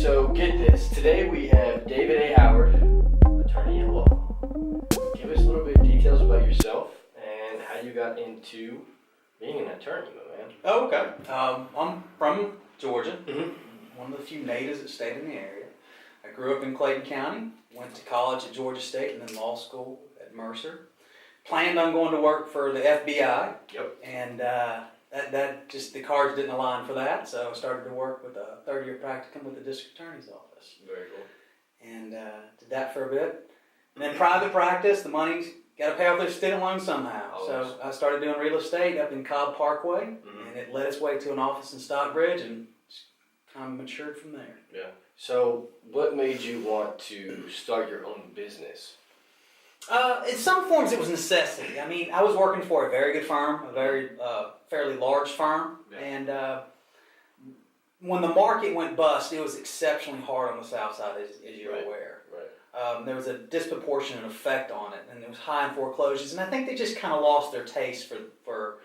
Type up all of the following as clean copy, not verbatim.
So get this. Today we have David A. Howard, attorney at law. Give us a little bit of details about yourself and how you got into being an attorney, my man. Oh, okay. I'm from Georgia. One of the few natives that stayed in the area. I grew up in Clayton County, went to college at Georgia State and then law school at Mercer. Planned on going to work for the FBI. Yep. And that just, the cards didn't align for that, so I started to work with a third-year practicum with the district attorney's office. Very cool. And did that for a bit. And then private practice, the money's got to pay off their student loans somehow. Always. So I started doing real estate up in Cobb Parkway, and it led its way to an office in Stockbridge, and kind of matured from there. Yeah. So what made you want to start your own business? In some forms, it was necessity. I mean, I was working for a very good firm, a very fairly large firm, and when the market went bust, it was exceptionally hard on the South Side, as you're aware. Right. There was a disproportionate effect on it, and it was high in foreclosures, and I think they just kind of lost their taste for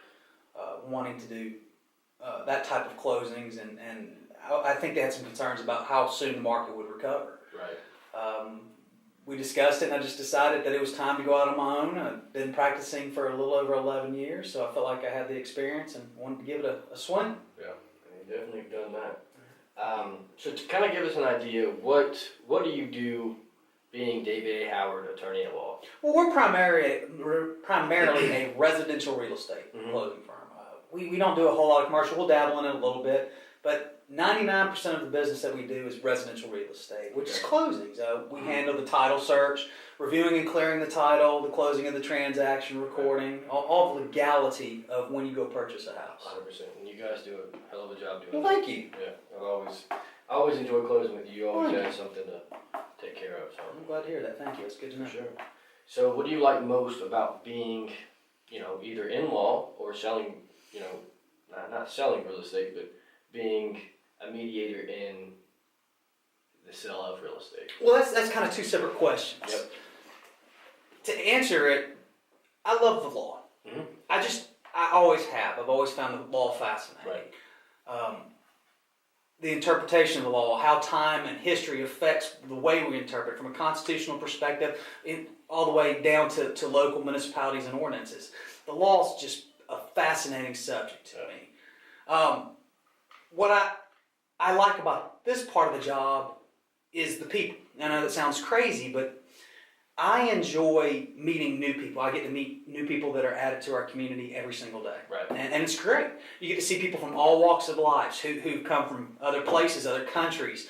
wanting to do that type of closings, and I think they had some concerns about how soon the market would recover. Right. We discussed it, and I just decided that it was time to go out on my own. I've been practicing for a little over 11 years, so I felt like I had the experience and wanted to give it a swing. Yeah, you definitely have done that. So to kind of give us an idea, what do you do being David A. Howard, attorney at law? Well, we're primarily a residential real estate closing firm. We don't do a whole lot of commercial. We'll dabble in it a little bit, but 99% of the business that we do is residential real estate, which is closings. We handle the title search, reviewing and clearing the title, the closing of the transaction, recording, all the legality of when you go purchase a house. 100%. And you guys do a hell of a job doing Well, that. thank you. Yeah, I always enjoy closing with you. You always have something to take care of. So. I'm glad to hear that. Thank you. It's good to know. Sure. So what do you like most about being, either in law or selling, not selling real estate, but being a mediator in the sale of real estate? Well, that's kind of two separate questions. Yep. To answer it, I love the law. I always have. I've always found the law fascinating. Right. The interpretation of the law, how time and history affects the way we interpret from a constitutional perspective, all the way down to local municipalities and ordinances. The law is just a fascinating subject to me. What I like about this part of the job is the people. I know that sounds crazy, but I enjoy meeting new people. I get to meet new people that are added to our community every single day. Right. And it's great. You get to see people from all walks of life who come from other places, other countries,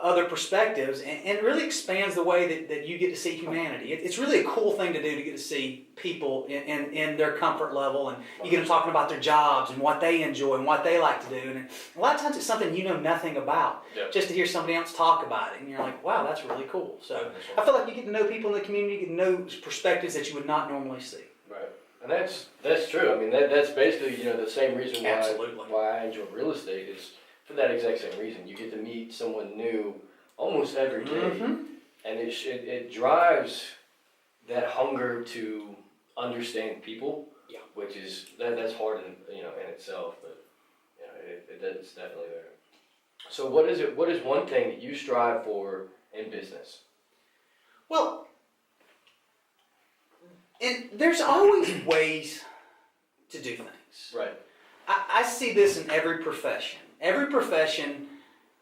other perspectives, and it really expands the way that you get to see humanity. It's really a cool thing to do, to get to see people in their comfort level, and you get them talking about their jobs and what they enjoy and what they like to do. And a lot of times it's something you know nothing about, just to hear somebody else talk about it, and you're like, wow, that's really cool. So I feel like you get to know people in the community, you get to know perspectives that you would not normally see. Right. And that's true. I mean, that's basically, the same reason Absolutely. why I enjoy real estate is for that exact same reason. You get to meet someone new almost every day, and it drives that hunger to understand people, which is that's hard in itself, but it's definitely there. So what is one thing that you strive for in business? Well, and there's always ways to do things. Right. I see this in every profession. Every profession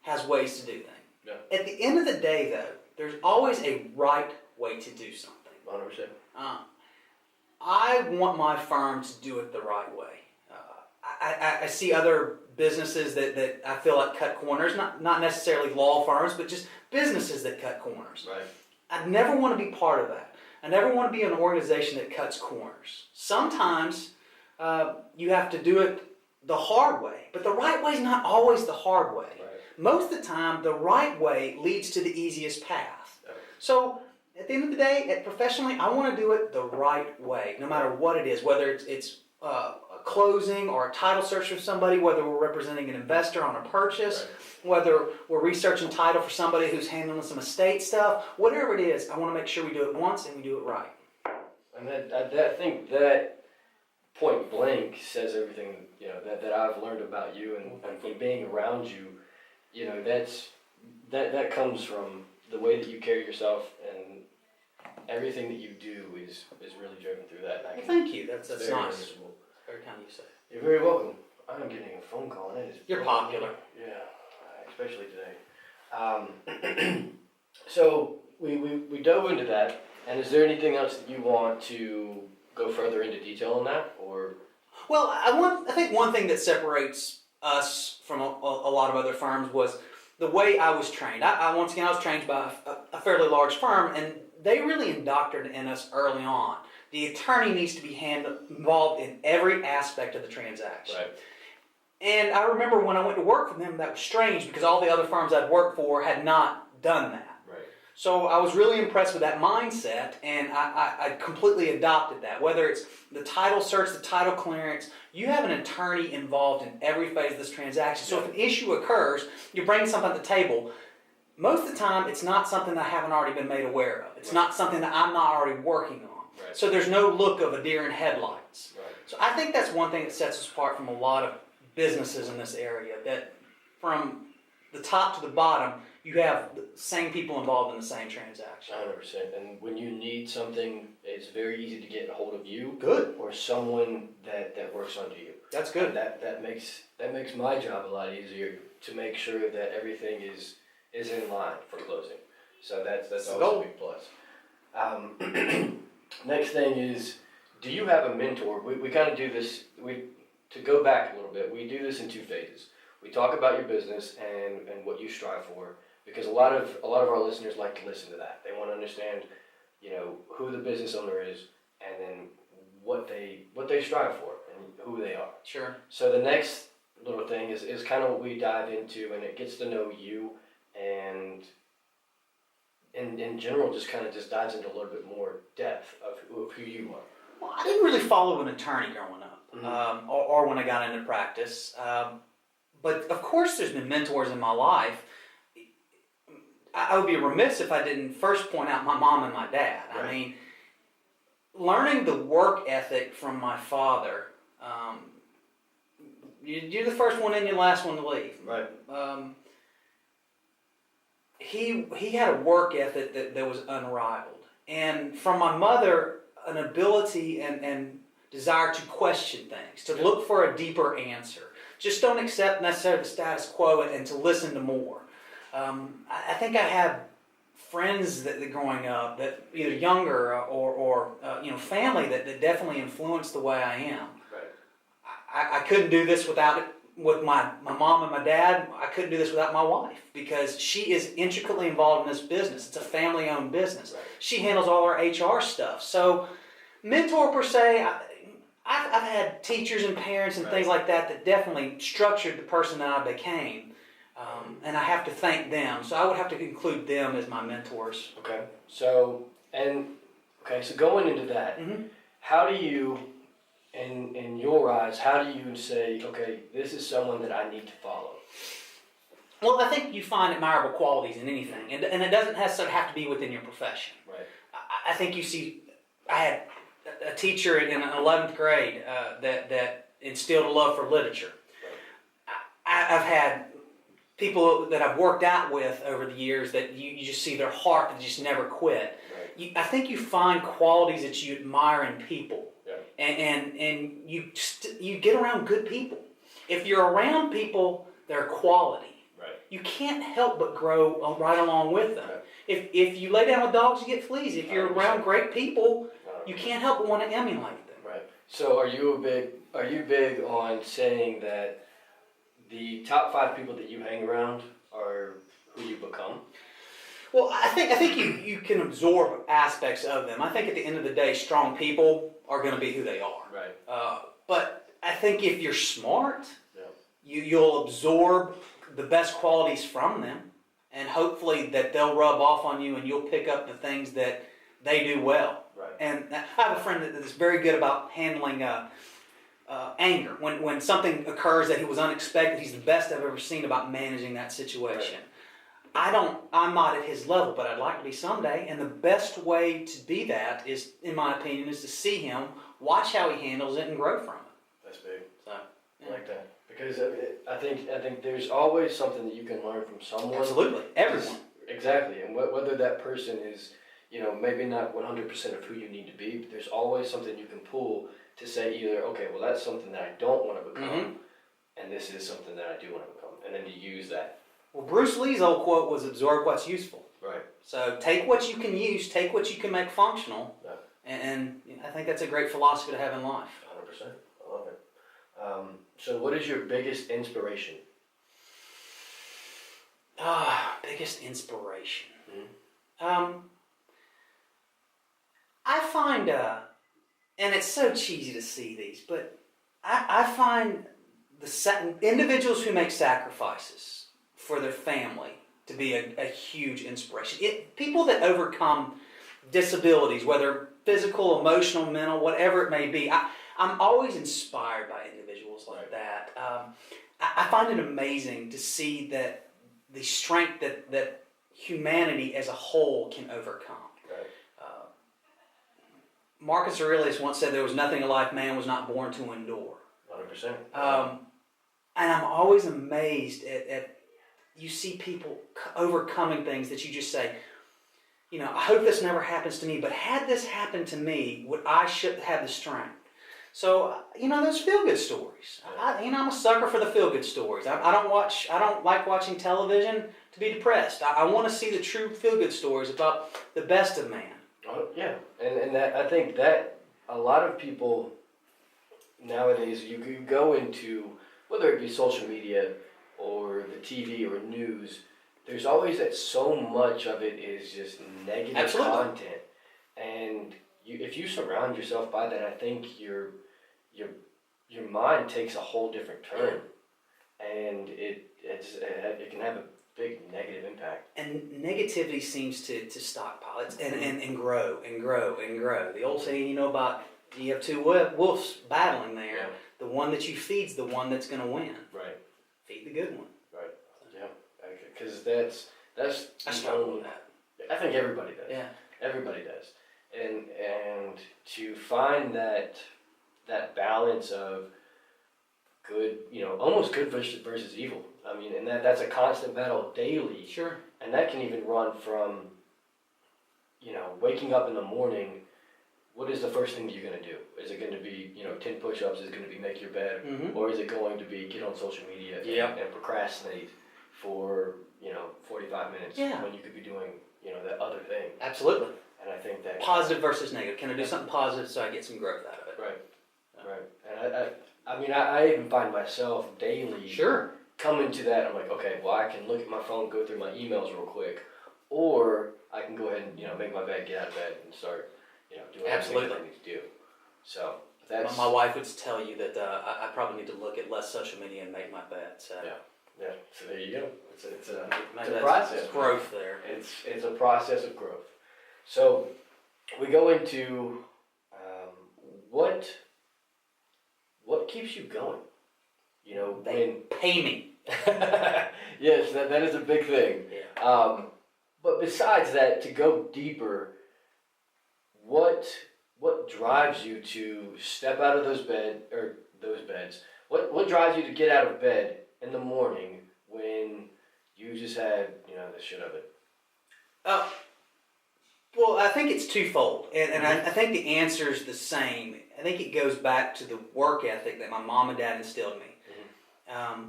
has ways to do things. Yeah. At the end of the day, though, there's always a right way to do something. 100%. I want my firm to do it the right way. I see other businesses that I feel like cut corners, not necessarily law firms, but just businesses that cut corners. Right. I never want to be part of that. I never want to be an organization that cuts corners. Sometimes you have to do it the hard way, but the right way is not always the hard way. Right. Most of the time, the right way leads to the easiest path. Yeah. So at the end of the day, professionally, I want to do it the right way, no matter what it is, whether it's a closing or a title search for somebody, whether we're representing an investor on a purchase, whether we're researching title for somebody who's handling some estate stuff, whatever it is, I want to make sure we do it once and we do it right. And I think that point blank says everything that I've learned about you and from being around you. That's that comes from the way that you carry yourself, and everything that you do is really driven through that. Well, thank you. That's very nice. noticeable. Very kind of you say. You're very welcome. I'm getting a phone call, and it is You're popular. Yeah, especially today. So we dove into that, and is there anything else that you want to go further into detail on that, or? Well, I think one thing that separates us from a lot of other firms was the way I was trained. I once again, I was trained by a fairly large firm, and they really indoctrinated in us early on. The attorney needs to be involved in every aspect of the transaction. Right. And I remember when I went to work for them, that was strange because all the other firms I'd worked for had not done that. Right. So I was really impressed with that mindset, and I completely adopted that. Whether it's the title search, the title clearance, you have an attorney involved in every phase of this transaction. So if an issue occurs, you bring something to the table. Most of the time, it's not something that I haven't already been made aware of. It's not something that I'm not already working on. Right. So there's no look of a deer in headlights. Right. So I think that's one thing that sets us apart from a lot of businesses in this area, that from the top to the bottom, you have the same people involved in the same transaction. 100%. And when you need something, it's very easy to get a hold of you. Good. Or someone that works under you. That's good. And that makes my job a lot easier to make sure that everything is in line for closing. So that's always a big plus. Next thing is, do you have a mentor? We kind of do this. To go back a little bit, we do this in two phases. We talk about your business and what you strive for, because a lot of our listeners like to listen to that. They want to understand, who the business owner is, and then what they strive for and who they are. Sure. So the next little thing is kind of what we dive into, and it gets to know you, and in general just dives into a little bit more depth of who you are. Well, I didn't really follow an attorney growing up, Mm-hmm. or when I got into practice. But of course, there's been mentors in my life. I would be remiss if I didn't first point out my mom and my dad. Right. I mean, learning the work ethic from my father. You're the first one in, you're the last one to leave. Right. He had a work ethic that was unrivaled. And from my mother, an ability and desire to question things, to look for a deeper answer. Just don't accept necessarily the status quo and to listen to more. I think I had friends that growing up, that either younger or family that definitely influenced the way I am. Right. I couldn't do this without it. With my mom and my dad, I couldn't do this without my wife, because she is intricately involved in this business. It's a family-owned business. Right. She handles all our HR stuff. So, mentor per se, I've had teachers and parents and Right. things like that definitely structured the person that I became, and I have to thank them. So I would have to include them as my mentors. Okay. So going into that, Mm-hmm. how do you, in your eyes, how do you say, okay, this is someone that I need to follow? Well, I think you find admirable qualities in anything, and it doesn't necessarily have to be within your profession. Right. I think you see, I had a teacher in 11th grade that instilled a love for literature. Right. I've had people that I've worked out with over the years that you just see their heart that just never quit. Right. I think you find qualities that you admire in people, Yeah. and you get around good people. If you're around people that are quality, Right. you can't help but grow right along with them. Right. If you lay down with dogs, you get fleas. If you're 100%. around great people, 100%. you can't help but want to emulate them. Right. So are you big on saying that the top 5 people that you hang around are who you become? Well, I think you can absorb aspects of them. I think at the end of the day, strong people are going to be who they are. Right. But I think if you're smart, Yeah. you'll absorb the best qualities from them, and hopefully that they'll rub off on you, and you'll pick up the things that they do well. Right. And I have a friend that is very good about handling anger. When something occurs that he was unexpected, he's the best I've ever seen about managing that situation. Right. I'm not at his level, but I'd like to be someday. And the best way to be that is, in my opinion, is to see him, watch how he handles it, and grow from it. That's big. So, I like that. Because I think there's always something that you can learn from someone. Absolutely, everyone. Exactly, and whether that person is, maybe not 100% of who you need to be, but there's always something you can pull to say either, okay, well that's something that I don't want to become, and this is something that I do want to become, and then to use that. Well, Bruce Lee's old quote was absorb what's useful. Right. So take what you can use, take what you can make functional, and I think that's a great philosophy to have in life. 100%, I love it. So what is your biggest inspiration? Biggest inspiration. Mm-hmm. I find, and it's so cheesy to see these, but I find individuals who make sacrifices for their family to be a huge inspiration. People that overcome disabilities, whether physical, emotional, mental, whatever it may be, I'm always inspired by individuals like that. I find it amazing to see that the strength that humanity as a whole can overcome. Right. Marcus Aurelius once said there was nothing in life man was not born to endure. 100%. And I'm always amazed at you see people overcoming things that you just say, I hope this never happens to me, but had this happened to me, would I should have the strength? So, those feel-good stories. I'm a sucker for the feel-good stories. I don't like watching television to be depressed. I want to see the true feel-good stories about the best of man. Yeah, and that, I think that a lot of people nowadays, you go into, whether it be social media or the TV or news, there's always that so much of it is just negative content. And if you surround yourself by that, I think your mind takes a whole different turn, and it can have a big negative impact. And negativity seems to stockpile and grow and grow and grow. The old saying, about you have two wolves battling there. Yeah. The one that you feed's the one that's going to win. Right. Feed the good one. Right. Yeah. Because that's I struggle with that. I think everybody does. Yeah. Everybody does. And to find that balance of good, almost good versus evil. I mean, and that's a constant battle daily. Sure. And that can even run from, waking up in the morning. What is the first thing you're going to do? Is it going to be, 10 push-ups? Is it going to be make your bed? Mm-hmm. Or is it going to be get on social media and procrastinate for, 45 minutes when you could be doing, that other thing? Absolutely. And I think that... Positive versus negative. Can I do something positive so I get some growth out of it? Right. And I even find myself daily coming to that. I'm like, okay, well, I can look at my phone, go through my emails real quick, or I can go ahead and, make my bed, get out of bed, and start, doing everything I need to do. So that's... My wife would tell you that I probably need to look at less social media and make my bed. So. Yeah. So there you go. It's a process. It's growth there. It's a process of growth. So we go into what keeps you going? Pay me. Yes, that is a big thing. Yeah. But besides that, to go deeper, what drives you to step out of those beds? What drives you to get out of bed in the morning when you just had the shit of it? Well, I think it's twofold, and I think the answer is the same. I think it goes back to the work ethic that my mom and dad instilled in me. Mm-hmm.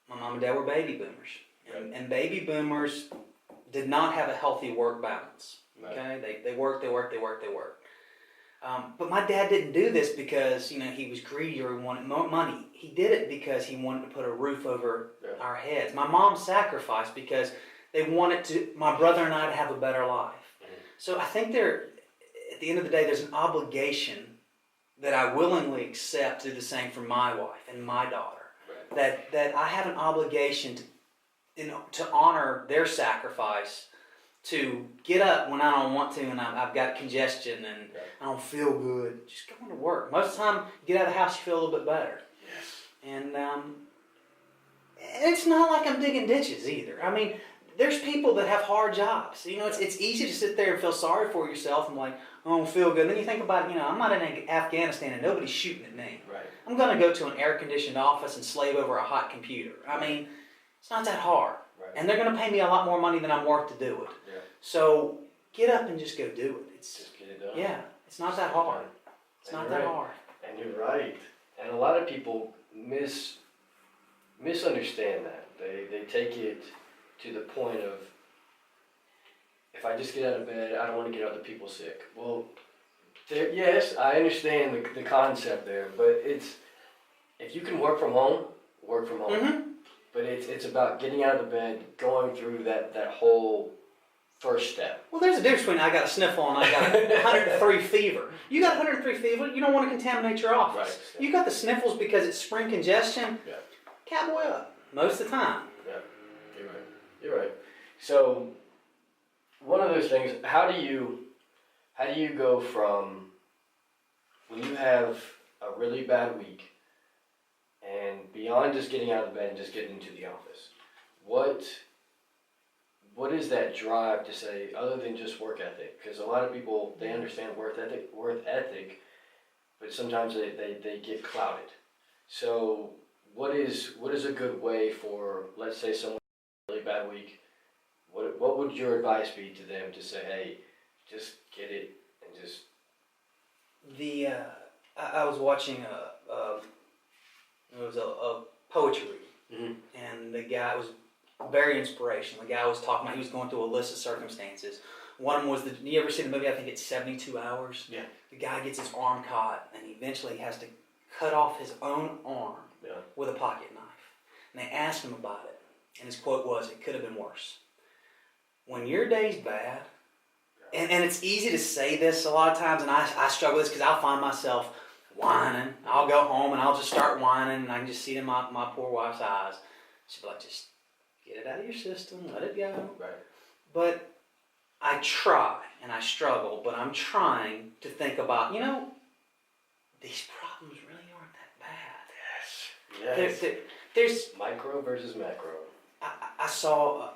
My mom and dad were baby boomers, and baby boomers did not have a healthy work balance. Okay, they worked. But my dad didn't do this because he was greedy or he wanted more money. He did it because he wanted to put a roof over our heads. My mom sacrificed because they wanted my brother and I to have a better life. So I think at the end of the day, there's an obligation that I willingly accept to do the same for my wife and my daughter. Right. That I have an obligation to honor their sacrifice, to get up when I don't want to and I've got congestion and I don't feel good. Just go to work. Most of the time, you get out of the house, you feel a little bit better. Yes. And it's not like I'm digging ditches either. I mean, there's people that have hard jobs. You know, it's easy to sit there and feel sorry for yourself and like, I don't feel good. Then you think about, you know, I'm not in Afghanistan and nobody's shooting at me. Right. I'm going to go to an air-conditioned office and slave over a hot computer. I mean, it's not that hard. Right. And they're going to pay me a lot more money than I'm worth to do it. Yeah. So get up and just go do it. Just get it done. Yeah, it's not that hard. It's not that hard. And you're right. And a lot of people misunderstand that. They take it to the point of, if I just get out of bed, I don't want to get other people sick. Well, yes, I understand the concept there, but it's, if you can work from home, work from home. Mm-hmm. But it's about getting out of the bed, going through that whole first step. Well, there's a difference between I got a sniffle and I got 103 fever. You got 103 fever, you don't want to contaminate your office. Right. You got the sniffles because it's spring congestion. Yeah. Cowboy up most of the time. Yeah, you're right. You're right. So, one of those things. How do you go from when you have a really bad week and beyond just getting out of the bed and just getting into the office? What is that drive to say, other than just work ethic? Because a lot of people, they understand work ethic, but sometimes they get clouded. So what is a good way for, let's say, someone with a really bad week, what would your advice be to them to say, hey, just get it and just... I was watching a poetry reading, Mm-hmm. and the guy was very inspirational. The guy was talking about, he was going through a list of circumstances. One of them was, you ever see the movie, I think it's 72 Hours? Yeah. The guy gets his arm caught, and eventually has to cut off his own arm with a pocket knife. And they asked him about it, and his quote was, "It could have been worse." When your day's bad, and it's easy to say this a lot of times, and I struggle with this because I'll find myself whining. I'll go home and I'll just start whining, and I can just see it in my poor wife's eyes. She'll be like, just get it out of your system, let it go. Right. But I try, and I struggle, but I'm trying to think about, you know, these problems really aren't that bad. Yes. There's Micro versus macro. I saw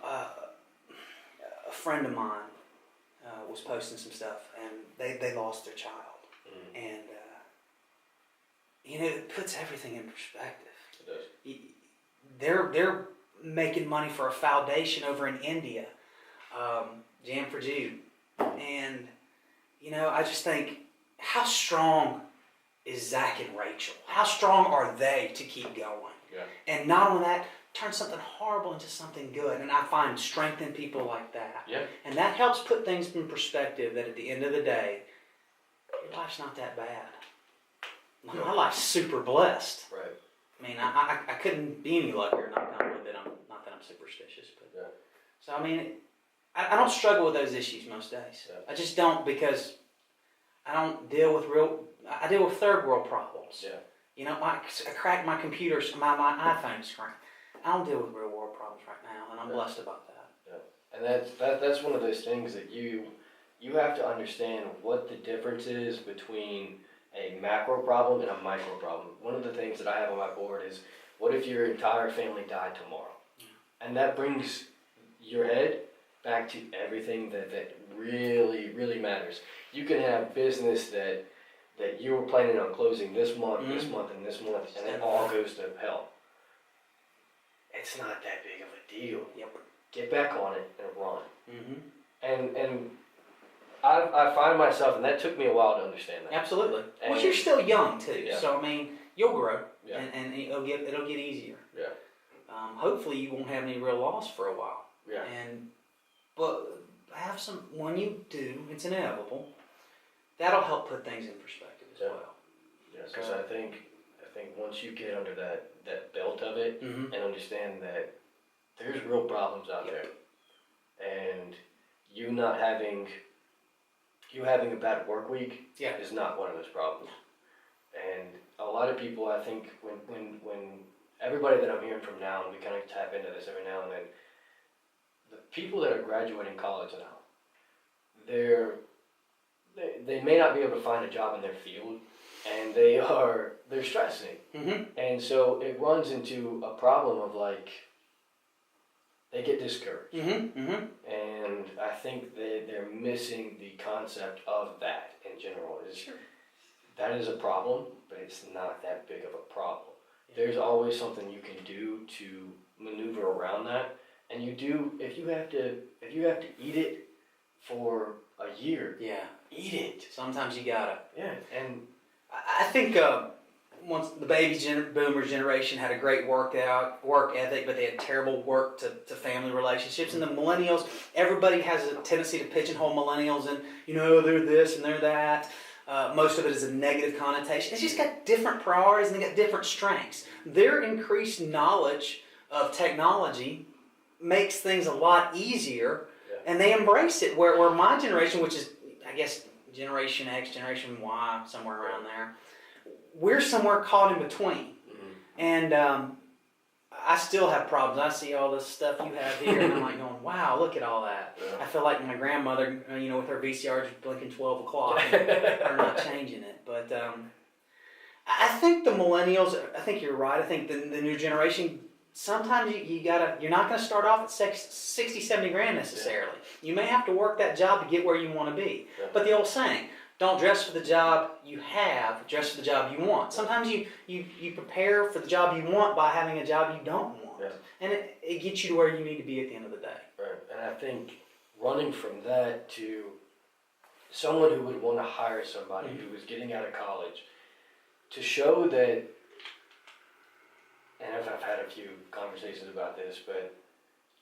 a friend of mine was posting some stuff, and they lost their child. Mm. And, you know, it puts everything in perspective. It does. They're making money for a foundation over in India, Jam for Jude. And, you know, I just think, how strong is Zach and Rachel? How strong are they to keep going? Yeah. And not only that, turn something horrible into something good. And I find strength in people like that. Yeah. And that helps put things in perspective, that at the end of the day, your life's not that bad. My life's super blessed. Right. I mean, I couldn't be any luckier. Not that I'm superstitious, but Yeah. so I mean, I don't struggle with those issues most days. Yeah. I just don't, because I don't deal with I deal with third world problems. Yeah. You know, I cracked my computer, my iPhone screen. I don't deal with real world problems right now, and I'm blessed about that. Yeah. And that's one of those things that you have to understand what the difference is between a macro problem and a micro problem. One of the things that I have on my board is, what if your entire family died tomorrow? Yeah. And that brings your head back to everything that really, really matters. You can have business that you were planning on closing this month, this month, and this month, and it all goes to hell. It's not that big of a deal. Yep. Get back on it and run. Mm-hmm. And I find myself, and that took me a while to understand that. Absolutely. And well, you're still young too, yeah. So I mean, you'll grow, Yeah. and it'll get easier. Yeah. Hopefully, you won't have any real loss for a while. Yeah. But have some, when you do, it's inevitable. That'll help put things in perspective as well. Yeah, because I think once you get under that belt of it and understand that there's real problems out there, and you having a bad work week is not one of those problems. And a lot of people, I think, when everybody that I'm hearing from now, and we kind of tap into this every now and then, the people that are graduating college now, they may not be able to find a job in their field, and they're stressing. And so it runs into a problem of like, they get discouraged. Mm-hmm. And I think that they're missing the concept of that in general. That is a problem, but it's not that big of a problem. Yeah. There's always something you can do to maneuver around that. And you do, if you have to eat it for a year, eat it. Sometimes you gotta. Yeah, and I think once the baby boomers generation had a great work ethic, but they had terrible work to family relationships. And the millennials, everybody has a tendency to pigeonhole millennials and, they're this and they're that. Most of it is a negative connotation. It's just got different priorities and they got different strengths. Their increased knowledge of technology makes things a lot easier, and they embrace it. Where my generation, which is, I guess, Generation X, Generation Y, somewhere around there, we're somewhere caught in between. Mm-hmm. And I still have problems. I see all this stuff you have here, and I'm like going, wow, look at all that. Yeah. I feel like my grandmother, with her VCR just blinking 12 o'clock, and not changing it. But I think the millennials, I think you're right. I think the new generation, sometimes you're not going to start off at 60, 70 grand necessarily. Yeah. You may have to work that job to get where you want to be. Yeah. But the old saying, don't dress for the job you have, dress for the job you want. Sometimes you prepare for the job you want by having a job you don't want. Yeah. And it gets you to where you need to be at the end of the day. Right. And I think running from that to someone who would want to hire somebody who is getting out of college, to show that, and I've had a few conversations about this, but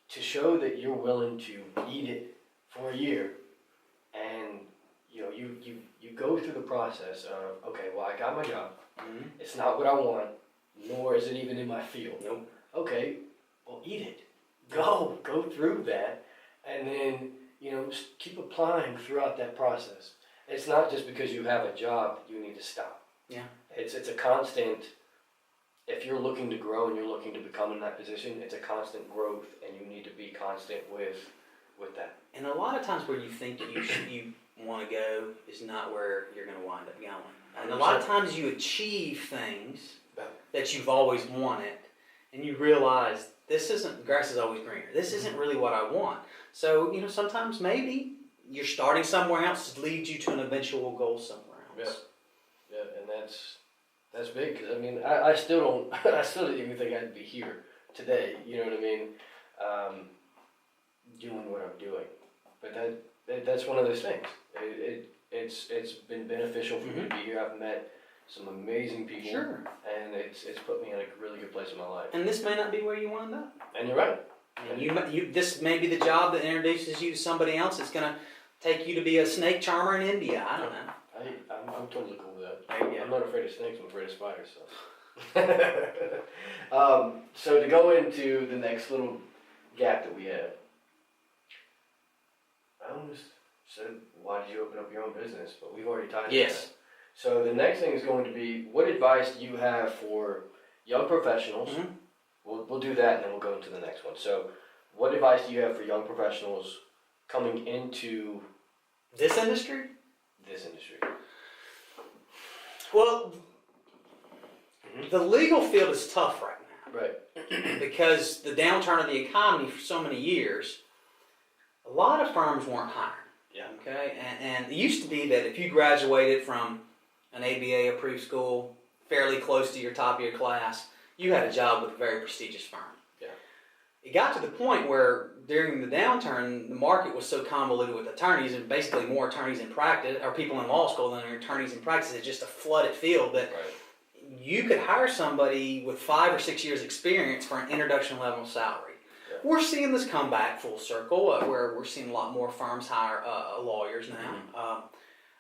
to show that you're willing to eat it for a year, and you go through the process of, okay, well, I got my job. Mm-hmm. It's not what I want, nor is it even in my field. Nope. Okay, well, eat it. Go through that, and then just keep applying throughout that process. It's not just because you have a job you need to stop. Yeah. It's a constant. If you're looking to grow and you're looking to become in that position, it's a constant growth, and you need to be constant with that. And a lot of times where you think you want to go is not where you're going to wind up going. And a lot of times you achieve things that you've always wanted, and you realize grass is always greener. This isn't really what I want. So, sometimes maybe you're starting somewhere else to lead you to an eventual goal somewhere else. Yeah, and that's big, because I still didn't even think I'd be here today. You know what I mean? Doing what I'm doing, but that's one of those things. It's been beneficial for me to be here. I've met some amazing people, sure, and it's put me in a really good place in my life. And this may not be where you want to go. And you're right. And this may be the job that introduces you to somebody else. It's going to take you to be a snake charmer in India. I don't know. I'm totally cool with that. I'm not afraid of snakes. I'm afraid of spiders. So, so to go into the next little gap that we have, I almost said, why did you open up your own business? But we've already tied into that. So the next thing is going to be, what advice do you have for young professionals? Mm-hmm. We'll do that, and then we'll go into the next one. So what advice do you have for young professionals coming into this industry? Well, the legal field is tough right now. Right. Because the downturn of the economy for so many years, a lot of firms weren't hiring. Yeah. Okay. And it used to be that if you graduated from an ABA approved school, fairly close to your top of your class, you had a job with a very prestigious firm. Yeah. It got to the point where during the downturn, the market was so convoluted with attorneys, and basically more attorneys in practice, or people in law school than attorneys in practice. It's just a flooded field that you could hire somebody with 5 or 6 years experience for an introduction level salary. Yeah. We're seeing this come back full circle, where we're seeing a lot more firms hire lawyers now.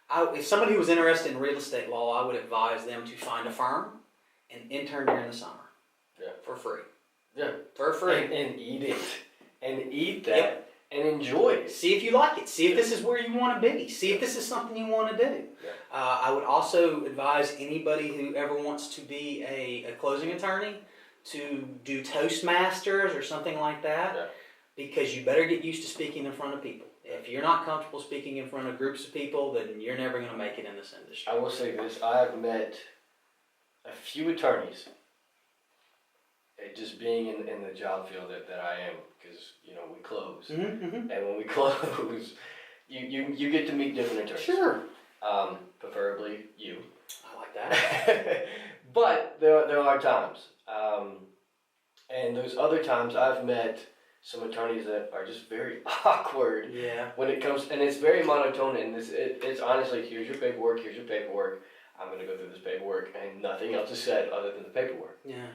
Mm-hmm. If somebody was interested in real estate law, I would advise them to find a firm and intern during the summer. Yeah. For free. Yeah. For free. And eat it. And eat that. Yep. And enjoy it. See if you like it. See if this is where you want to be. See if this is something you want to do. Yeah. I would also advise anybody who ever wants to be a closing attorney to do Toastmasters or something like that, because you better get used to speaking in front of people. If you're not comfortable speaking in front of groups of people, then you're never going to make it in this industry. I will say this. I have met a few attorneys. just being in the job field that I am, because we close, Mm-hmm. and when we close, you get to meet different attorneys. Sure. Preferably you. I like that. But there are times, and those other times I've met some attorneys that are just very awkward Yeah. when it comes, and it's very monotone, and it's honestly, here's your paperwork, I'm going to go through this paperwork, and nothing else is said other than the paperwork. Yeah.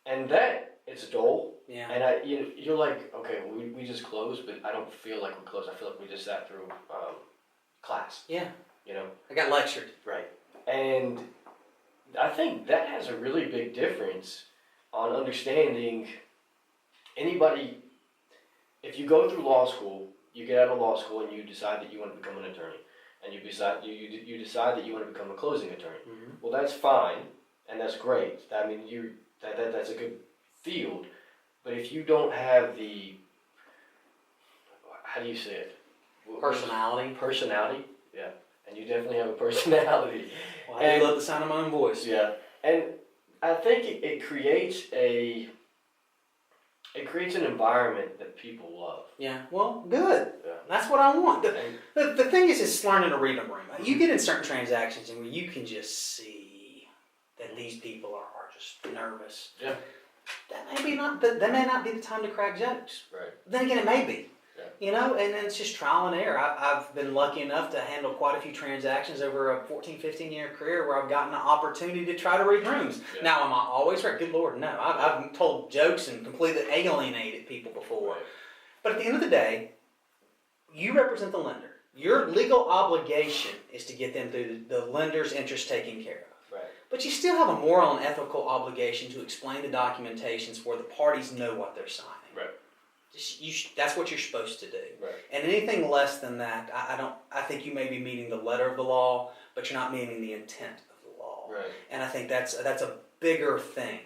And that, it's dull, Yeah. and you're like, okay, we just closed, but I don't feel like we're closed, I feel like we just sat through class. Yeah. You know? I got lectured. Right. And I think that has a really big difference on understanding anybody. If you go through law school, you get out of law school and you decide that you want to become an attorney, and you decide that you want to become a closing attorney. Mm-hmm. Well, that's fine, and that's great. I mean, that's a good field. But if you don't have the, how do you say it? Personality, yeah. And you definitely have a personality. Well, I love the sound of my own voice. Yeah, and I think it creates an environment that people love. Yeah, well, good. Yeah. That's what I want. The thing is learning to read a room. You get in certain transactions and where you can just see that these people are just nervous. Yeah. That may not be the time to crack jokes. Right. Then again, it may be. Yeah. And it's just trial and error. I've been lucky enough to handle quite a few transactions over a 14, 15-year career where I've gotten an opportunity to try to read rooms. Yeah. Now, am I always right? Good Lord, no. I've told jokes and completely alienated people before. Right. But at the end of the day, you represent the lender. Your legal obligation is to get them through the lender's interest taken care of. Right. But you still have a moral and ethical obligation to explain the documentations where the parties know what they're signing. Right. That's what you're supposed to do. Right. And anything less than that, I think you may be meeting the letter of the law, but you're not meeting the intent of the law. Right. And I think that's a bigger thing.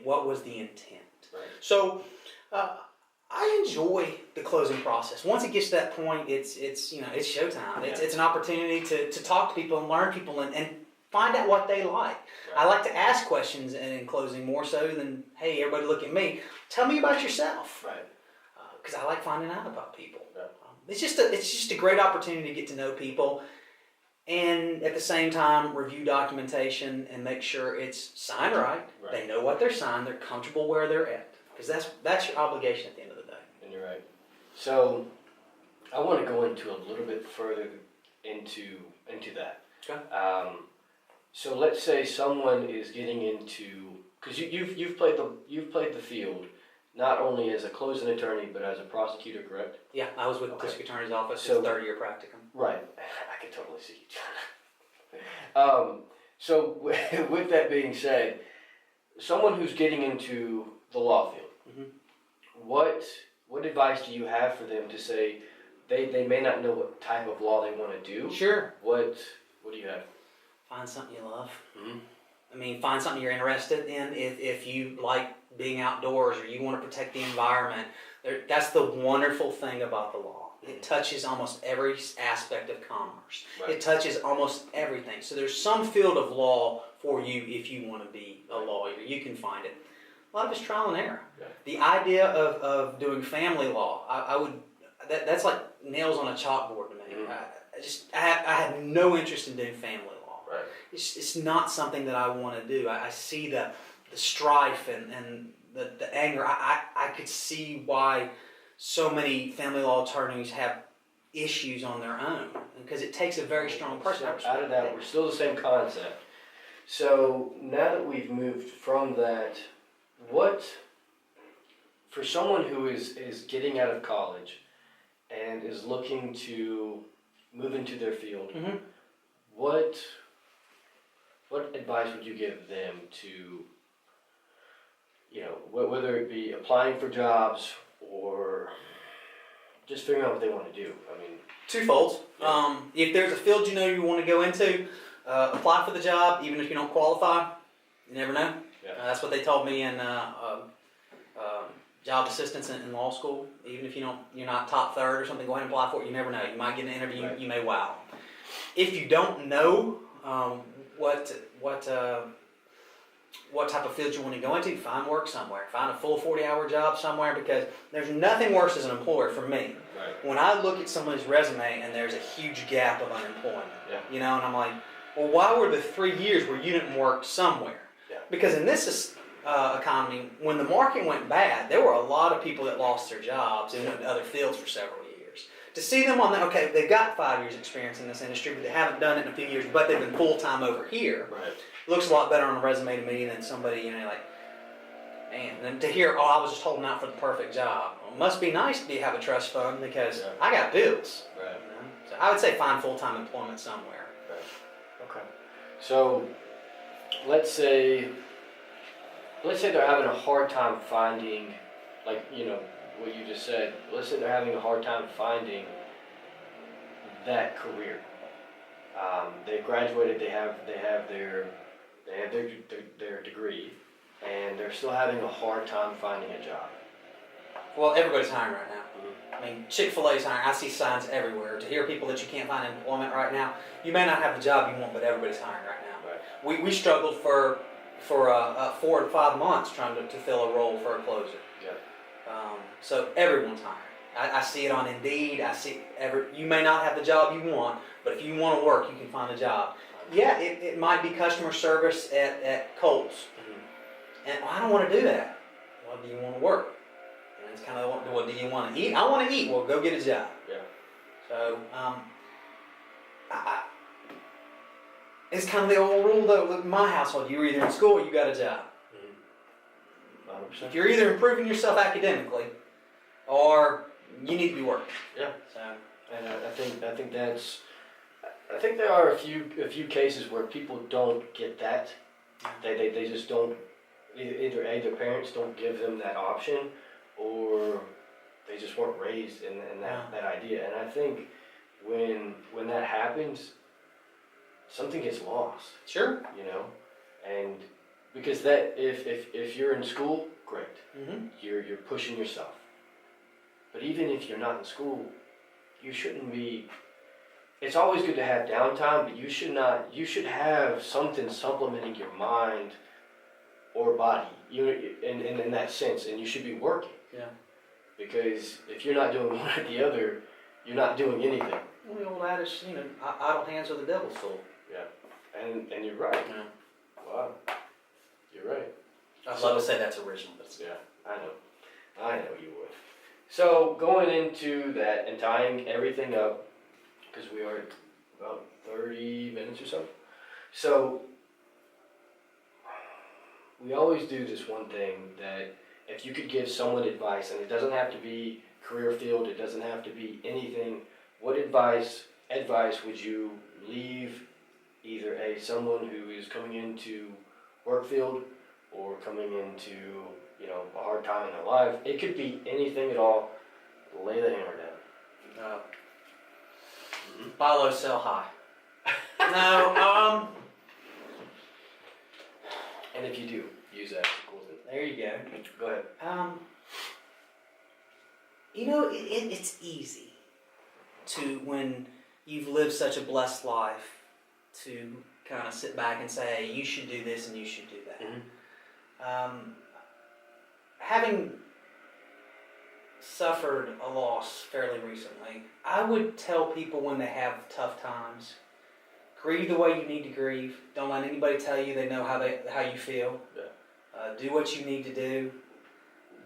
What was the intent? Right. So I enjoy the closing process. Once it gets to that point, it's showtime. Yeah. It's an opportunity to talk to people and learn people and find out what they like. Right. I like to ask questions in closing more so than, hey, everybody look at me. Tell me about yourself. Right. Because I like finding out about people. Yeah. It's just a great opportunity to get to know people, and at the same time review documentation and make sure it's signed right. They know what they're signed. They're comfortable where they're at. Because that's your obligation at the end of the day. And you're right. So I want to go into a little bit further into that. Okay. So let's say someone is getting into, because you've played the field. Not only as a closing attorney, but as a prosecutor, correct? Yeah, I was with the district attorney's office. So, it's third-year practicum. Right. I can totally see you. So with that being said, someone who's getting into the law field, mm-hmm. what advice do you have for them to say they may not know what type of law they want to do? Sure. What do you have? Find something you love. Mm-hmm. I mean, find something you're interested in. If you like being outdoors or you want to protect the environment, that's the wonderful thing about the law. It touches almost every aspect of commerce. Right. It touches almost everything. So there's some field of law for you if you want to be a lawyer. You can find it. A lot of it's trial and error. Yeah. The idea of doing family law, that's like nails on a chalkboard to me. Mm-hmm. I have no interest in doing family law. Right. It's not something that I want to do. I see the strife and the anger. I could see why so many family law attorneys have issues on their own, because it takes a very strong person. Out of that, we're still the same concept. So now that we've moved from that, for someone who is getting out of college and is looking to move into their field, mm-hmm. What advice would you give them to, whether it be applying for jobs or just figuring out what they want to do? I mean, twofold. Yeah. If there's a field you want to go into, apply for the job, even if you don't qualify. You never know. Yeah. That's what they told me in job assistance in law school. Even if you're not top third or something, go ahead and apply for it. You never know. You might get an interview. Right. You may wow. If you don't know what what type of field you want to go into, find work somewhere. Find a full 40-hour job somewhere, because there's nothing worse as an employer for me. Right. When I look at somebody's resume and there's a huge gap of unemployment, Yeah. you know, and I'm like, well, why were the 3 years where you didn't work somewhere? Yeah. Because in this economy, when the market went bad, there were a lot of people that lost their jobs and went to other fields for several years. To see them on that, okay, they've got 5 years experience in this industry, but they haven't done it in a few years, but they've been full-time over here. Right. Looks a lot better on a resume to me than somebody, you know, like, man, and then to hear, oh, I was just holding out for the perfect job. Well, it must be nice to have a trust fund, because Yeah. I got bills. Right. You know? So I would say find full-time employment somewhere. Right. Okay. So let's say they're having a hard time finding, like, you know, what you just said. Let's say they're having a hard time finding that career. They graduated. They have their degree, and they're still having a hard time finding a job. Well, everybody's hiring right now. I mean, Chick-fil-A's hiring. I see signs everywhere. To hear people that you can't find employment right now, you may not have the job you want, but everybody's hiring right now. Right. We struggled for 4 to 5 months trying to fill a role for a closer. Yeah. So everyone's hiring. I see it on Indeed. You may not have the job you want, but if you want to work, you can find a job. Yeah, it might be customer service at Kohl's. Mm-hmm. And I don't want to do that. Well, do you want to work? And it's kind of, well, do you want to eat? I want to eat. Well, go get a job. Yeah. So, it's kind of the old rule, though, in my household. You're either in school or you got a job. 100%. If you're either improving yourself academically or you need to be working. Yeah. So, And I think there are a few cases where people don't get that. They just don't, either their parents don't give them that option, or they just weren't raised in that idea. And I think when that happens, something gets lost. sure. You know, and because that if you're in school, great, Mm-hmm. you're pushing yourself. But even if you're not in school, you shouldn't be. It's always good to have downtime, but you should have something supplementing your mind or body, in that sense, and you should be working. Yeah. Because if you're not doing one or the other, you're not doing anything. Well, the old adage, you know, idle hands are the devil's tool. Yeah, and you're right. Yeah. Wow, you're right. I'd love to say that's original, but Yeah, I know you would. So going into that and tying everything up, because we are at about 30 minutes or so. So we always do this one thing, that if you could give someone advice, and it doesn't have to be career field, it doesn't have to be anything, what advice would you leave either someone who is coming into work field or coming into, you know, a hard time in their life? It could be anything at all. Lay the hammer down. buy low, sell high. No, And if you do, use that. there you go. Go ahead. You know, it's easy to, when you've lived such a blessed life, to kind of sit back and say, hey, you should do this and you should do that. Mm-hmm. Having suffered a loss fairly recently, I would tell people when they have tough times, grieve the way you need to grieve. Don't let anybody tell you they know how you feel. Yeah. Do what you need to do,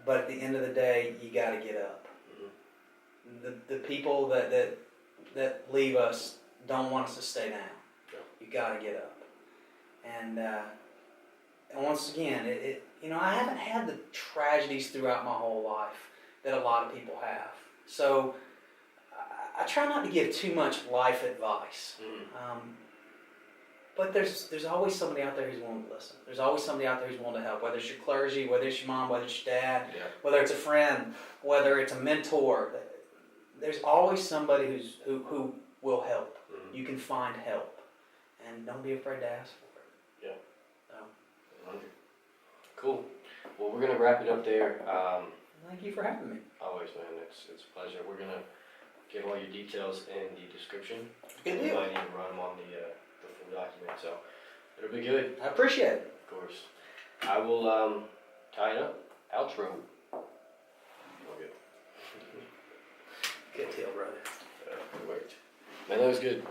but at the end of the day, you got to get up. Mm-hmm. The people that leave us don't want us to stay down. Yeah. You got to get up. And once again, you know, I haven't had the tragedies throughout my whole life that a lot of people have. So I try not to give too much life advice. Mm-hmm. But there's always somebody out there who's willing to listen. There's always somebody out there who's willing to help, whether it's your clergy, whether it's your mom, whether it's your dad, Yeah. whether it's a friend, whether it's a mentor. There's always somebody who will help. Mm-hmm. You can find help. And don't be afraid to ask for it. Yeah. So, 100. Cool. Well, we're gonna wrap it up there. thank you for having me. Always, man. It's a pleasure. We're gonna give all your details in the description. Good We deal. might even run them on the full document, so it'll be good. I appreciate it. Of course. I will tie it up. Outro. Good deal, brother. It worked. Man, that was good.